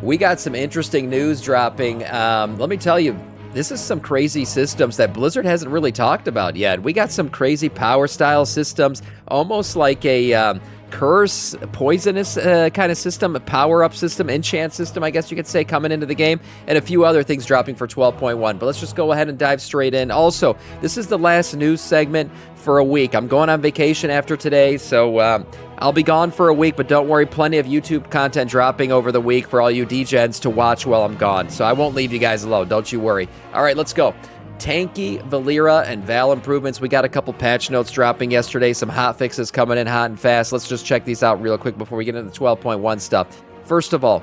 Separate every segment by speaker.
Speaker 1: we got some interesting news dropping. Let me tell you, this is some crazy systems that Blizzard hasn't really talked about yet. We got some crazy power style systems, almost like a curse, poisonous kind of system, a power-up system, enchant system, I guess you could say, coming into the game, and a few other things dropping for 12.1. But let's just go ahead and dive straight in. Also, this is the last news segment for a week. I'm going on vacation after today, so I'll be gone for a week, but don't worry, plenty of YouTube content dropping over the week for all you degens to watch while I'm gone. So I won't leave you guys alone, don't you worry. All right, let's go. Tanky, Valera, and Val improvements. We got a couple patch notes dropping yesterday, some hotfixes coming in hot and fast. Let's just check these out real quick before we get into the 12.1 stuff. First of all,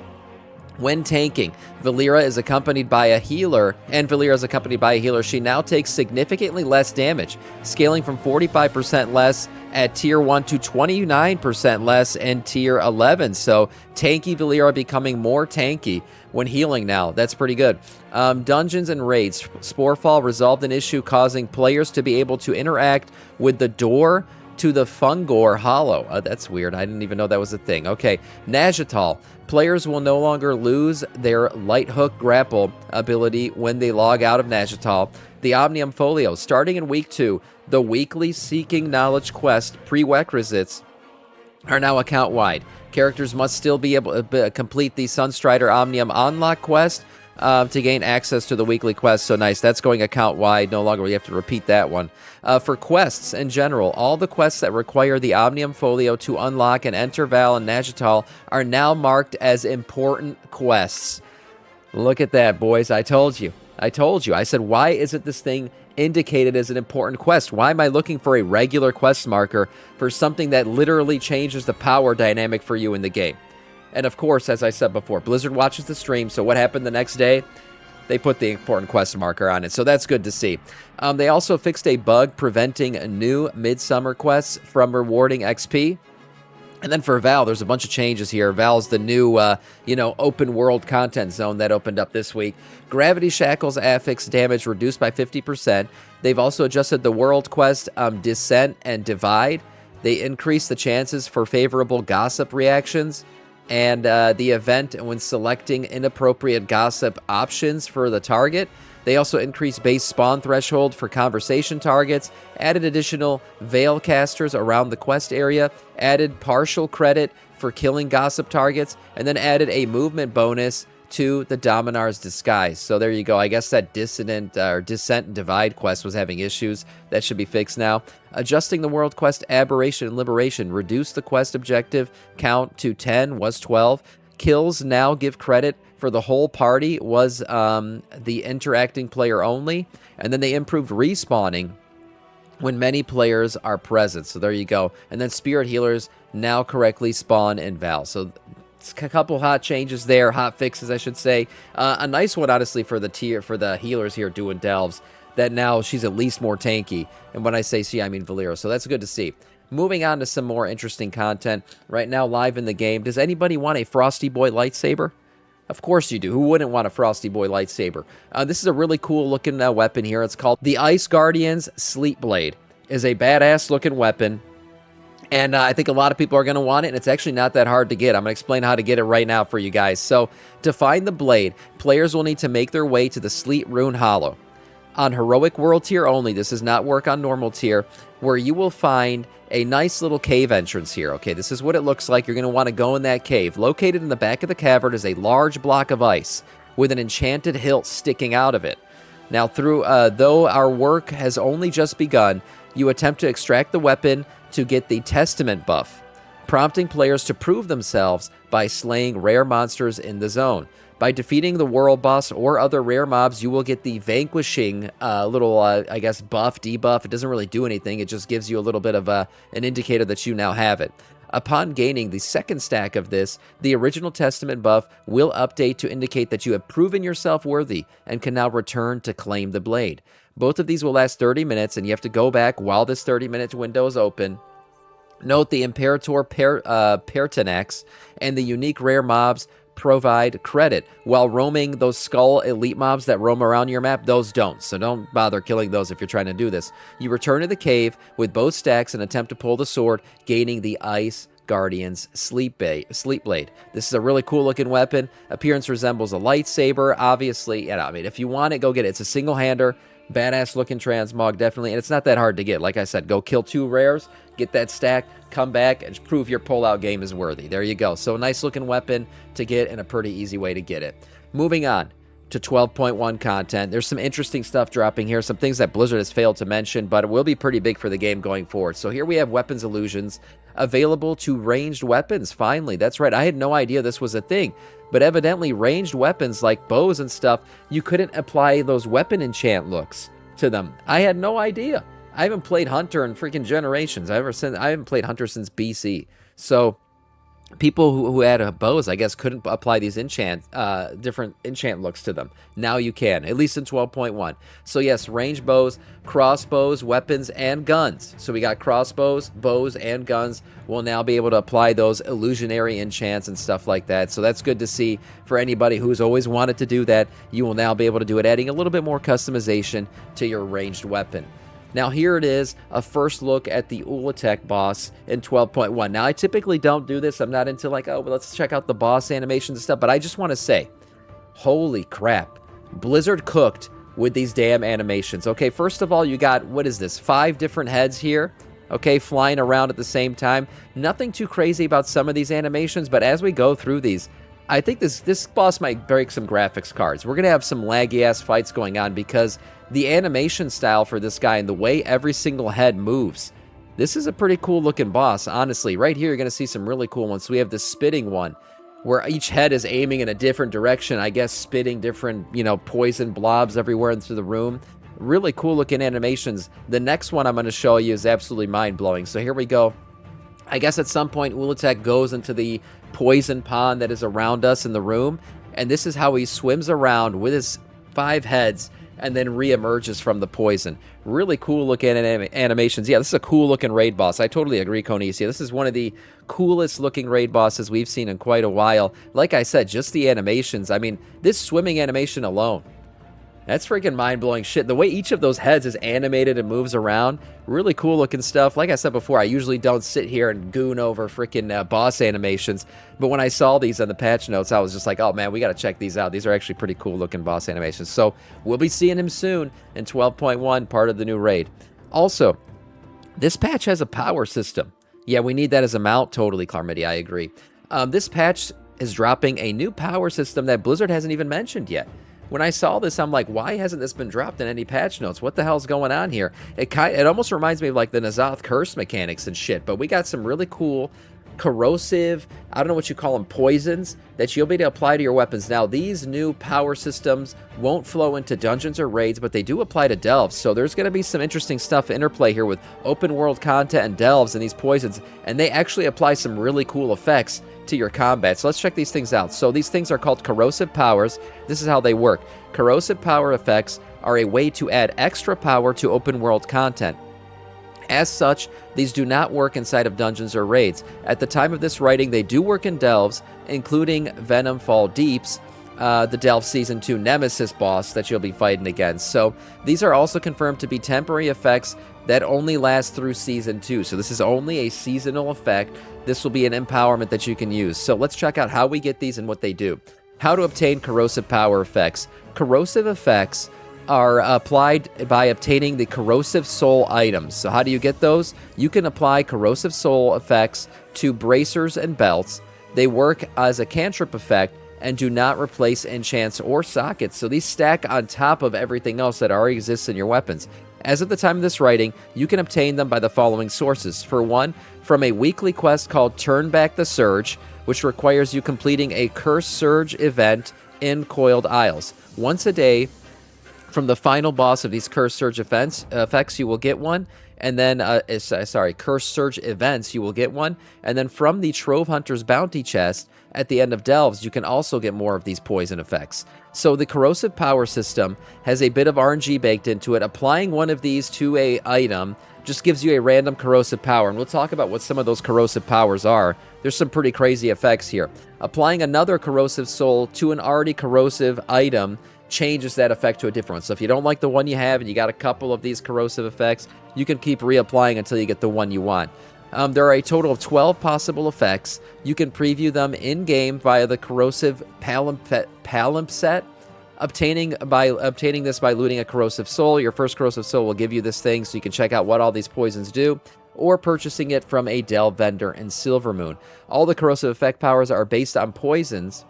Speaker 1: when tanking, Valera is accompanied by a healer, and Valera is accompanied by a healer. She now takes significantly less damage, scaling from 45% less at Tier 1 to 29% less in Tier 11. So, tanky Valera becoming more tanky when healing now. That's pretty good. Dungeons and raids. Sporefall resolved an issue causing players to be able to interact with the door to the Fungor Hollow. That's weird. I didn't even know that was a thing. Okay. Najatal. Players will no longer lose their light hook grapple ability when they log out of Najatal. The Omnium Folio. Starting in Week 2, the weekly Seeking Knowledge quest prerequisites are now account-wide. Characters must still be able to complete the Sunstrider Omnium Unlock quest to gain access to the weekly quest. So nice. That's going account-wide. No longer we have to repeat that one. For quests in general, all the quests that require the Omnium Folio to unlock and enter Val and Najatal are now marked as important quests. Look at that, boys. I told you. I said, why isn't this thing indicated as an important quest? Why am I looking for a regular quest marker for something that literally changes the power dynamic for you in the game? And of course, as I said before, Blizzard watches the stream, so what happened the next day? They put the important quest marker on it, so that's good to see. They also fixed a bug preventing new Midsummer quests from rewarding XP. And then for Val, there's a bunch of changes here. Val's the new, open world content zone that opened up this week. Gravity Shackles affix damage reduced by 50%. They've also adjusted the world quest Descent and Divide. They increased the chances for favorable gossip reactions. And the event when selecting inappropriate gossip options for the target. They also increased base spawn threshold for conversation targets, added additional veil casters around the quest area, added partial credit for killing gossip targets, and then added a movement bonus to the Dominar's Disguise. So there you go. I guess that Descent and Divide quest was having issues. That should be fixed now. Adjusting the world quest Aberration and Liberation. Reduced the quest objective count to 10, was 12. Kills now give credit for the whole party, was the interacting player only. And then they improved respawning when many players are present. So there you go. And then Spirit Healers now correctly spawn in Val. So it's a couple hot changes there, hot fixes, I should say. A nice one, honestly, for the healers here doing delves, that now she's at least more tanky. And when I say she, I mean Valera. So that's good to see. Moving on to some more interesting content. Right now, live in the game, does anybody want a Frosty Boy lightsaber? Of course you do. Who wouldn't want a Frosty Boy lightsaber? This is a really cool looking weapon here. It's called the Ice Guardian's Sleetblade. Is a badass looking weapon. And I think a lot of people are going to want it, and it's actually not that hard to get. I'm going to explain how to get it right now for you guys. So, to find the blade, players will need to make their way to the Sleet Rune Hollow. On Heroic World tier only, this does not work on normal tier, where you will find a nice little cave entrance here. Okay, this is what it looks like. You're going to want to go in that cave. Located in the back of the cavern is a large block of ice with an enchanted hilt sticking out of it. Now, though our work has only just begun, you attempt to extract the weapon to get the Testament buff, prompting players to prove themselves by slaying rare monsters in the zone. By defeating the world boss or other rare mobs, you will get the Vanquishing little, buff, debuff. It doesn't really do anything. It just gives you a little bit of an indicator that you now have it. Upon gaining the second stack of this, the original Testament buff will update to indicate that you have proven yourself worthy and can now return to claim the blade. Both of these will last 30 minutes, and you have to go back while this 30-minute window is open. Note the Imperator Pertinax and the unique rare mobs provide credit, while roaming those skull elite mobs that roam around your map, those don't. So don't bother killing those if you're trying to do this. You return to the cave with both stacks and attempt to pull the sword, gaining the Ice Guardian's Sleetblade. This is a really cool looking weapon. Appearance resembles a lightsaber, obviously. And I mean, if you want it, go get it. It's a single-hander, badass looking transmog, definitely. And it's not that hard to get. Like I said, go kill 2 rares, get that stack, come back, and prove your pullout game is worthy. There you go. So a nice looking weapon to get and a pretty easy way to get it. Moving on to 12.1 content. There's some interesting stuff dropping here, some things that Blizzard has failed to mention, but it will be pretty big for the game going forward. So here we have weapons illusions available to ranged weapons. Finally, that's right. I had no idea this was a thing, but evidently ranged weapons like bows and stuff, you couldn't apply those weapon enchant looks to them. I had no idea. I haven't played Hunter in freaking generations. I haven't played Hunter since BC. So people who had bows, I guess, couldn't apply these different enchant looks to them. Now you can, at least in 12.1. So yes, range bows, crossbows, weapons, and guns. So we got crossbows, bows, and guns. We'll now be able to apply those illusionary enchants and stuff like that. So that's good to see for anybody who's always wanted to do that. You will now be able to do it, adding a little bit more customization to your ranged weapon. Now here it is, a first look at the Ulatek boss in 12.1. Now I typically don't do this. I'm not into like, oh, well, let's check out the boss animations and stuff. But I just want to say, holy crap, Blizzard cooked with these damn animations. Okay, first of all, you got, what is this, 5 different heads here, okay, flying around at the same time. Nothing too crazy about some of these animations, but as we go through these, I think this boss might break some graphics cards. We're going to have some laggy-ass fights going on because the animation style for this guy and the way every single head moves, this is a pretty cool-looking boss, honestly. Right here, you're going to see some really cool ones. So we have the spitting one, where each head is aiming in a different direction, I guess spitting different, poison blobs everywhere into the room. Really cool-looking animations. The next one I'm going to show you is absolutely mind-blowing. So here we go. I guess at some point, Ulatek goes into the poison pond that is around us in the room, and this is how he swims around with his 5 heads and then re-emerges from the poison. Really cool looking animations. Yeah, this is a cool looking raid boss. I totally agree, Conisia. This is one of the coolest looking raid bosses we've seen in quite a while. Like I said, just the animations. I mean, this swimming animation alone, that's freaking mind-blowing shit. The way each of those heads is animated and moves around, really cool looking stuff. Like I said before, I usually don't sit here and goon over freaking boss animations, but when I saw these on the patch notes, I was just like, oh man, we got to check these out. These are actually pretty cool looking boss animations. So we'll be seeing him soon in 12.1, part of the new raid. Also, this patch has a power system. Yeah, we need that as a mount. Totally, Clarmidia, I agree. This patch is dropping a new power system that Blizzard hasn't even mentioned yet. When I saw this, I'm like, why hasn't this been dropped in any patch notes? What the hell's going on here? It almost reminds me of like the N'Zoth curse mechanics and shit, but we got some really cool corrosive, I don't know what you call them, poisons that you'll be able to apply to your weapons. Now, these new power systems won't flow into dungeons or raids, but they do apply to delves. So there's going to be some interesting stuff interplay here with open world content and delves and these poisons, and they actually apply some really cool effects to your combat. So let's check these things out. So these things are called corrosive powers. This is how they work. Corrosive power effects are a way to add extra power to open world content. As such, these do not work inside of dungeons or raids. At the time of this writing, they do work in delves, including Venom Fall Deeps, the Delve Season 2 Nemesis boss that you'll be fighting against. So these are also confirmed to be temporary effects that only last through Season 2. So this is only a seasonal effect. This will be an empowerment that you can use. So let's check out how we get these and what they do. How to obtain corrosive power effects. Corrosive effects are applied by obtaining the corrosive soul items. So how do you get those? You can apply corrosive soul effects to bracers and belts. They work as a cantrip effect and do not replace enchants or sockets. So these stack on top of everything else that already exists in your weapons. As of the time of this writing, you can obtain them by the following sources. For one, from a weekly quest called Turn Back the Surge, which requires you completing a Curse Surge event in Coiled Isles. Once a day, from the final boss of these Curse Surge effects, you will get one. And then, Curse Surge events, you will get one. And then from the Trove Hunter's bounty chest at the end of Delves, you can also get more of these poison effects. So the corrosive power system has a bit of RNG baked into it. Applying one of these to a item just gives you a random corrosive power. And we'll talk about what some of those corrosive powers are. There's some pretty crazy effects here. Applying another corrosive soul to an already corrosive item changes that effect to a different one. So if you don't like the one you have and you got a couple of these corrosive effects, you can keep reapplying until you get the one you want. There are a total of 12 possible effects. You can preview them in-game via the Corrosive palimpsest. Obtaining this by looting a Corrosive Soul. Your first Corrosive Soul will give you this thing, so you can check out what all these poisons do, or purchasing it from a Dell vendor in Silvermoon. All the Corrosive effect powers are based on poisons,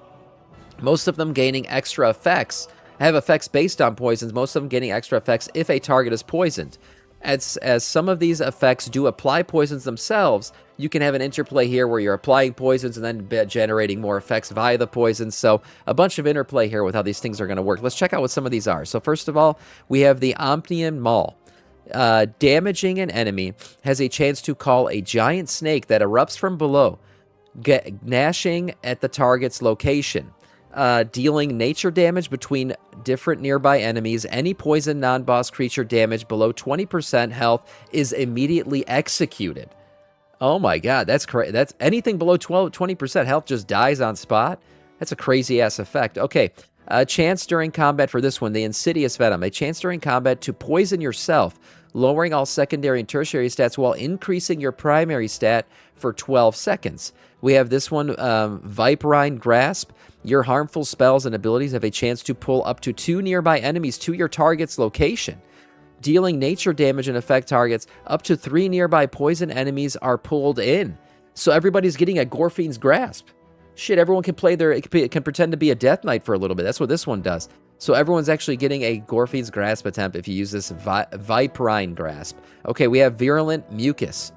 Speaker 1: most of them gaining extra effects. Have effects based on poisons, most of them gaining extra effects if a target is poisoned. As some of these effects do apply poisons themselves, you can have an interplay here where you're applying poisons and then generating more effects via the poisons. So a bunch of interplay here with how these things are going to work. Let's check out what some of these are. So first of all, we have the Omnium Maul. Damaging an enemy has a chance to call a giant snake that erupts from below, gnashing at the target's location. Dealing nature damage between different nearby enemies. Any poison non-boss creature damage below 20% health is immediately executed. Oh my god, that's crazy. That's anything below 20% health just dies on spot. That's a crazy ass effect. Okay, a chance during combat for this one, the Insidious Venom. A chance during combat to poison yourself, lowering all secondary and tertiary stats while increasing your primary stat for 12 seconds. We have this one, Viperine Grasp. Your harmful spells and abilities have a chance to pull up to 2 nearby enemies to your target's location. Dealing nature damage and affect targets, up to 3 nearby poison enemies are pulled in. So everybody's getting a Gorfine's Grasp. Shit, everyone can can pretend to be a Death Knight for a little bit. That's what this one does. So everyone's actually getting a Gorfine's Grasp attempt if you use this Viperine Grasp. Okay, we have Virulent Mucus.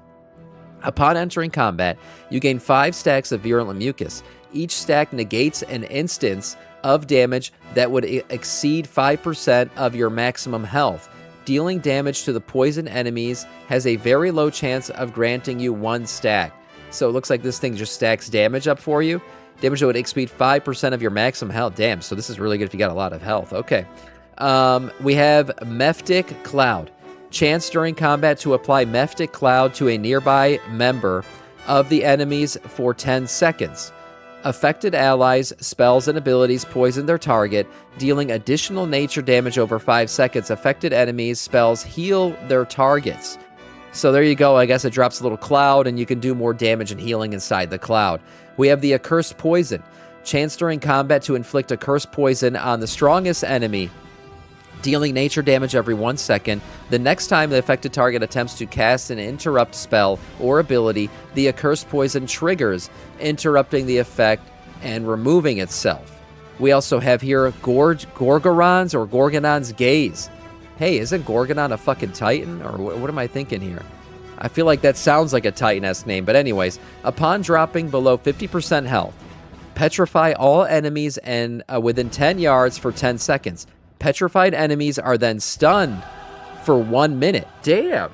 Speaker 1: Upon entering combat, you gain 5 stacks of Virulent Mucus. Each stack negates an instance of damage that would exceed 5% of your maximum health. Dealing damage to the poison enemies has a very low chance of granting you 1 stack. So it looks like this thing just stacks damage up for you. Damage that would exceed 5% of your maximum health. Damn, so this is really good if you got a lot of health. Okay. We have Mephitic Cloud. Chance during combat to apply Mephitic Cloud to a nearby member of the enemies for 10 seconds. Affected allies, spells, and abilities poison their target, dealing additional nature damage over 5 seconds. Affected enemies' spells heal their targets. So there you go. I guess it drops a little cloud, and you can do more damage and healing inside the cloud. We have the Accursed Poison. Chance during combat to inflict Accursed Poison on the strongest enemy, dealing nature damage every 1 second. The next time the affected target attempts to cast an interrupt spell or ability, the Accursed Poison triggers, interrupting the effect and removing itself. We also have here Gorgonon's Gaze. Hey, isn't Gorgonon a fucking Titan? Or what am I thinking here? I feel like that sounds like a Titan-esque name. But anyways, upon dropping below 50% health, petrify all enemies and within 10 yards for 10 seconds. Petrified enemies are then stunned for 1 minute. Damn.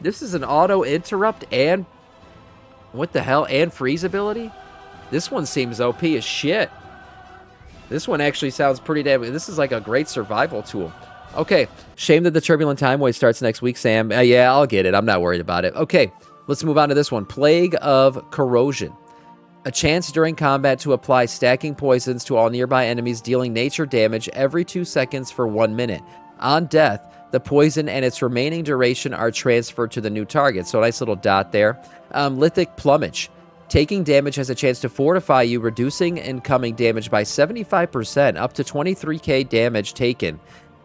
Speaker 1: This is an auto interrupt and what the hell? And freeze ability? This one seems OP as shit. This one actually sounds pretty damn. This is like a great survival tool. Okay. Shame that the Turbulent Time Wave starts next week, Sam. Yeah, I'll get it. I'm not worried about it. Okay. Let's move on to this one. Plague of Corrosion. A chance during combat to apply stacking poisons to all nearby enemies, dealing nature damage every 2 seconds for 1 minute. On death, the poison and its remaining duration are transferred to the new target. So a nice little dot there. Lithic Plumage. Taking damage has a chance to fortify you, reducing incoming damage by 75%, up to 23k damage taken.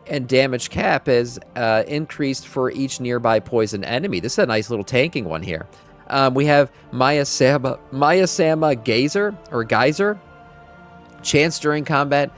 Speaker 1: And damage cap is increased for each nearby poison enemy. This is a nice little tanking one here. We have Mayasama Geyser. Chance during combat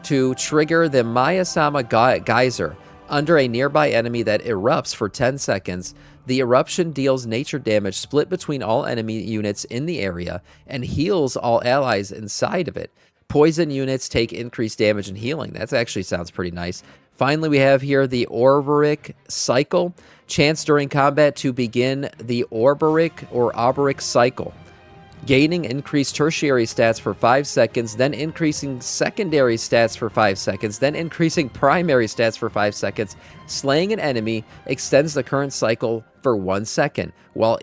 Speaker 1: to trigger the Mayasama Geyser under a nearby enemy that erupts for 10 seconds. The eruption deals nature damage split between all enemy units in the area and heals all allies inside of it. Poison units take increased damage and healing. That actually sounds pretty nice. Finally, we have here the Orberic Cycle. Chance during combat to begin the Orberic cycle. Gaining increased tertiary stats for 5 seconds, then increasing secondary stats for 5 seconds, then increasing primary stats for 5 seconds. Slaying an enemy extends the current cycle for 1 second. While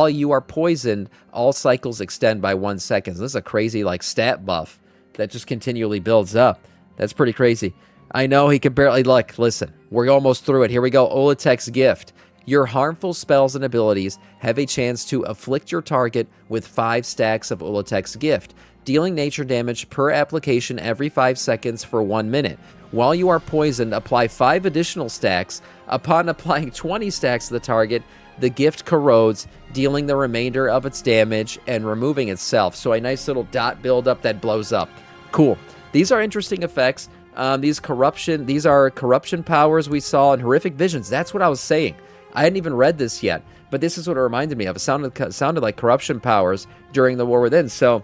Speaker 1: you are poisoned, all cycles extend by 1 second. This is a crazy stat buff that just continually builds up. That's pretty crazy. I know he can barely look. Listen, we're almost through it. Here we go. Olatek's Gift. Your harmful spells and abilities have a chance to afflict your target with 5 stacks of Ulatek's gift, dealing nature damage per application every 5 seconds for 1 minute. While you are poisoned, apply 5 additional stacks. Upon applying 20 stacks to the target, the gift corrodes, dealing the remainder of its damage and removing itself. So a nice little dot buildup that blows up. Cool. These are interesting effects. These are corruption powers we saw in Horrific Visions. That's what I was saying. I hadn't even read this yet, but this is what it reminded me of. It sounded like corruption powers during the War Within. So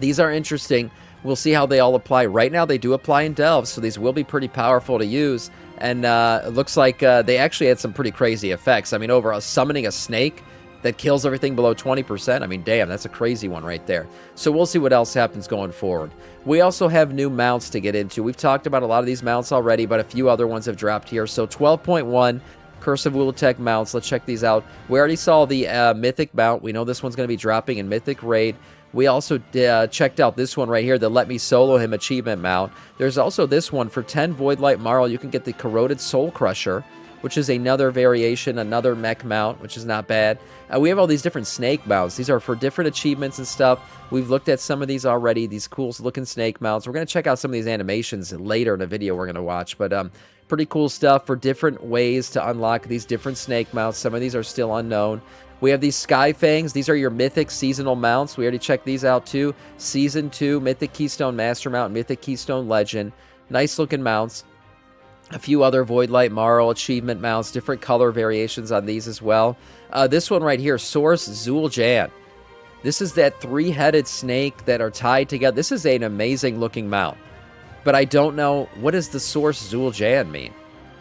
Speaker 1: these are interesting. We'll see how they all apply. Right now, they do apply in Delve, so these will be pretty powerful to use. And it looks like they actually had some pretty crazy effects. I mean, over summoning a snake that kills everything below 20%. I mean, damn, that's a crazy one right there. So we'll see what else happens going forward. We also have new mounts to get into. We've talked about a lot of these mounts already, but a few other ones have dropped here. So 12.1 Curse of Ulatek mounts. Let's check these out. We already saw the Mythic mount. We know this one's going to be dropping in Mythic Raid. We also checked out this one right here, the Let Me Solo Him achievement mount. There's also this one for 10 Voidlight Marl. You can get the Corroded Soul Crusher, which is another variation, another mech mount, which is not bad. We have all these different snake mounts. These are for different achievements and stuff. We've looked at some of these already, these cool looking snake mounts. We're going to check out some of these animations later in the video we're going to watch, but pretty cool stuff for different ways to unlock these different snake mounts. Some of these are still unknown. We have these Sky Fangs. These are your Mythic seasonal mounts. We already checked these out too. Season 2, Mythic Keystone Master Mount, Mythic Keystone Legend. Nice looking mounts. A few other Voidlight Marl achievement mounts, different color variations on these as well. This one right here, Source Zul'Jan. This is that 3-headed snake that are tied together. This is an amazing looking mount. But I don't know, what does the Source Zul'Jan mean?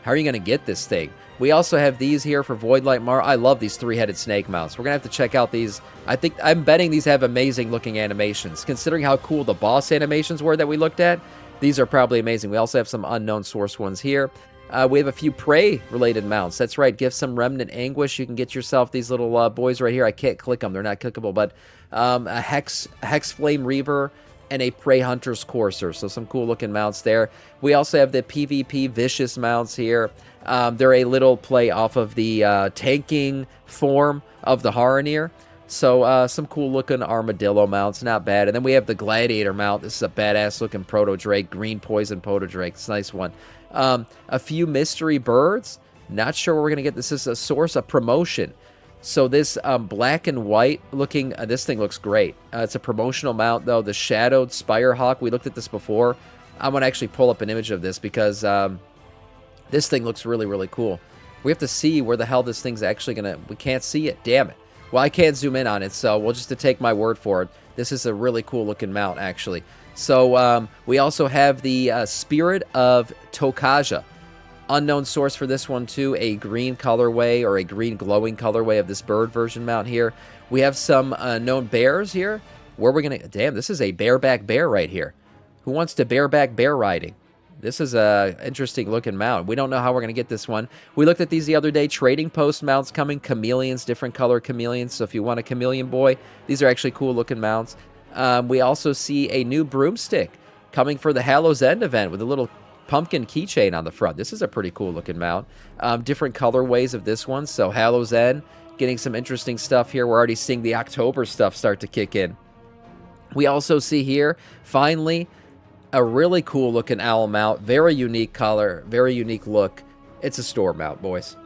Speaker 1: How are you going to get this thing? We also have these here for Voidlight Marl. I love these 3-headed snake mounts. We're going to have to check out these. I'm betting these have amazing looking animations. Considering how cool the boss animations were that we looked at, these are probably amazing. We also have some unknown source ones here. We have a few prey-related mounts. That's right. Give some Remnant Anguish. You can get yourself these little boys right here. I can't click them. They're not clickable, but a Hex Flame Reaver and a Prey Hunter's Courser. So some cool-looking mounts there. We also have the PvP Vicious mounts here. They're a little play off of the tanking form of the Haraneer. So some cool-looking Armadillo mounts, not bad. And then we have the Gladiator mount. This is a badass-looking Proto-Drake, green poison Proto-Drake. It's a nice one. A few Mystery Birds. Not sure where we're going to get. This is a source of promotion. So this black and white looking, this thing looks great. It's a promotional mount, though. The Shadowed Spirehawk. We looked at this before. I'm going to actually pull up an image of this because this thing looks really, really cool. We have to see where the hell this thing's actually going to... We can't see it. Damn it. Well, I can't zoom in on it, so we'll just take my word for it. This is a really cool looking mount, actually. So we also have the Spirit of Tokaja. Unknown source for this one, too. A green colorway or a green glowing colorway of this bird version mount here. We have some known bears here. Where we're going to... Damn, this is a bareback bear right here. Who wants to bareback bear riding? This is a interesting looking mount. We don't know how we're going to get this one. We looked at these the other day. Trading post mounts coming. Chameleons, different color chameleons. So if you want a chameleon boy, these are actually cool looking mounts. We also see a new broomstick coming for the Hallow's End event with a little pumpkin keychain on the front. This is a pretty cool looking mount. Different colorways of this one. So Hallow's End, getting some interesting stuff here. We're already seeing the October stuff start to kick in. We also see here, finally, a really cool looking owl mount. Very unique color, very unique look. It's a store mount, boys.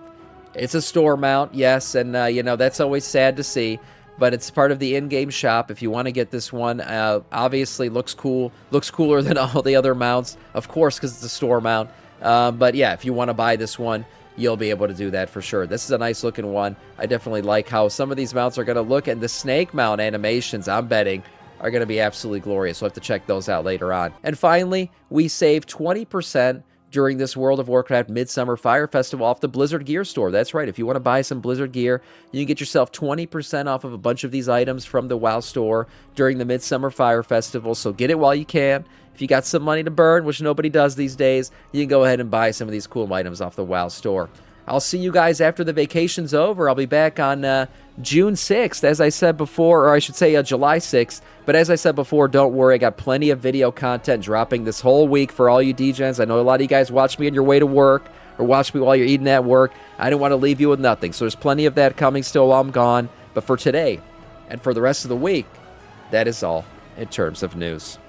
Speaker 1: It's a store mount, yes, and you know, that's always sad to see, but it's part of the in-game shop. If you want to get this one, obviously looks cool. Looks cooler than all the other mounts, of course, because it's a store mount. But yeah, if you want to buy this one, you'll be able to do that for sure. This is a nice looking one. I definitely like how some of these mounts are going to look, and the snake mount animations, I'm betting, are going to be absolutely glorious. We'll have to check those out later on. And finally, we save 20% during this World of Warcraft Midsummer Fire Festival off the Blizzard Gear store. That's right. If you want to buy some Blizzard gear, you can get yourself 20% off of a bunch of these items from the WoW store during the Midsummer Fire Festival. So get it while you can. If you got some money to burn, which nobody does these days, you can go ahead and buy some of these cool items off the WoW store. I'll see you guys after the vacation's over. I'll be back on June 6th, as I said before, or I should say July 6th. But as I said before, don't worry. I got plenty of video content dropping this whole week for all you DGens. I know a lot of you guys watch me on your way to work or watch me while you're eating at work. I didn't want to leave you with nothing. So there's plenty of that coming still while I'm gone. But for today and for the rest of the week, that is all in terms of news.